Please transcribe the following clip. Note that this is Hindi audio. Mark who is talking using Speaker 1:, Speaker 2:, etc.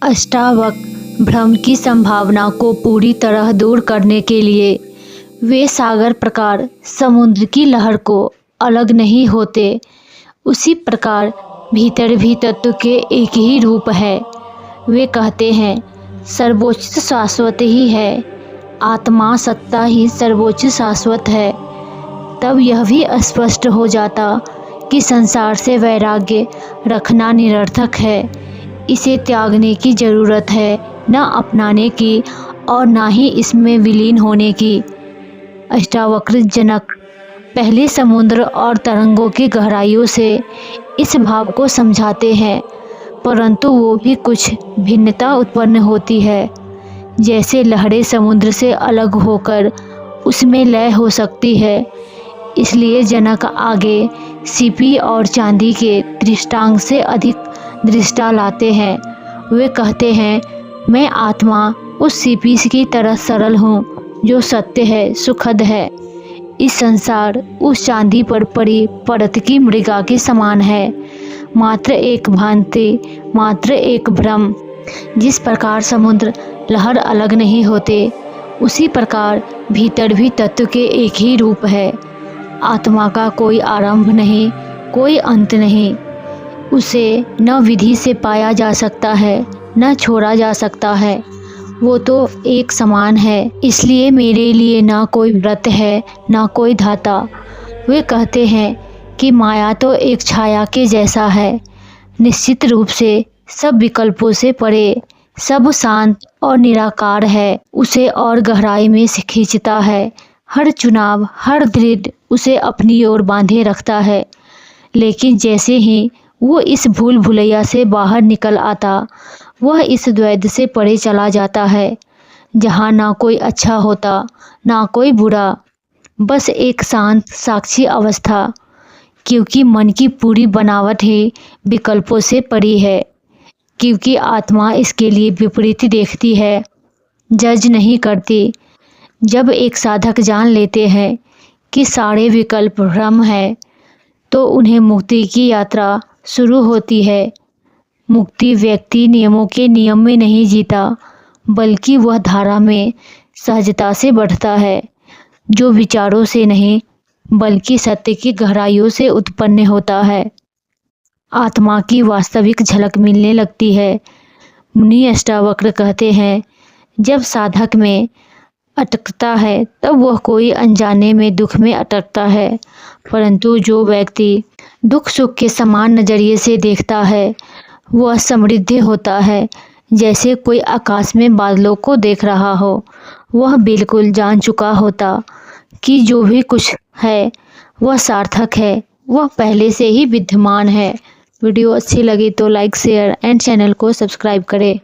Speaker 1: अष्टावक्र भ्रम की संभावना को पूरी तरह दूर करने के लिए वे सागर प्रकार समुद्र की लहर को अलग नहीं होते। उसी प्रकार भीतर भी तत्व के एक ही रूप है। वे कहते हैं सर्वोच्च शाश्वत ही है, आत्मा सत्ता ही सर्वोच्च शाश्वत है। तब यह भी स्पष्ट हो जाता कि संसार से वैराग्य रखना निरर्थक है। इसे त्यागने की जरूरत है, न अपनाने की और न ही इसमें विलीन होने की। अष्टावक्र जनक पहले समुद्र और तरंगों की गहराइयों से इस भाव को समझाते हैं, परंतु वो भी कुछ भिन्नता उत्पन्न होती है। जैसे लहरें समुद्र से अलग होकर उसमें लय हो सकती है, इसलिए जनक आगे सीपी और चांदी के दृष्टांत से अधिक दृष्टा लाते हैं। वे कहते हैं मैं आत्मा उस सीपी की तरह सरल हूँ जो सत्य है, सुखद है। इस संसार उस चांदी पर पड़ी परत की मृगा के समान है, मात्र एक भांति, मात्र एक भ्रम। जिस प्रकार समुद्र लहर अलग नहीं होते, उसी प्रकार भीतर भी तत्व के एक ही रूप है। आत्मा का कोई आरंभ नहीं, कोई अंत नहीं। उसे न विधि से पाया जा सकता है, न छोड़ा जा सकता है। वो तो एक समान है, इसलिए मेरे लिए ना कोई व्रत है, ना कोई धाता। वे कहते हैं कि माया तो एक छाया के जैसा है, निश्चित रूप से सब विकल्पों से परे, सब शांत और निराकार है। उसे और गहराई में से खींचता है। हर चुनाव, हर दृढ़ उसे अपनी ओर बांधे रखता है। लेकिन जैसे ही वो इस भूल भुलैया से बाहर निकल आता, वह इस द्वैध से परे चला जाता है, जहाँ ना कोई अच्छा होता, ना कोई बुरा, बस एक शांत साक्षी अवस्था। क्योंकि मन की पूरी बनावट ही विकल्पों से परी है, क्योंकि आत्मा इसके लिए विपरीत देखती है, जज नहीं करती। जब एक साधक जान लेते हैं कि सारे विकल्प भ्रम है, तो उन्हें मुक्ति की यात्रा शुरू होती है। मुक्ति व्यक्ति नियमों के नियम में नहीं जीता, बल्कि वह धारा में सहजता से बढ़ता है, जो विचारों से नहीं बल्कि सत्य की गहराइयों से उत्पन्न होता है। आत्मा की वास्तविक झलक मिलने लगती है। मुनि अष्टावक्र कहते हैं जब साधक में अटकता है तब वह कोई अनजाने में दुख में अटकता है, परंतु जो व्यक्ति दुख सुख के समान नजरिए से देखता है वह समृद्ध होता है। जैसे कोई आकाश में बादलों को देख रहा हो, वह बिल्कुल जान चुका होता कि जो भी कुछ है वह सार्थक है, वह पहले से ही विद्यमान है। वीडियो अच्छी लगी तो लाइक, शेयर एंड चैनल को सब्सक्राइब करें।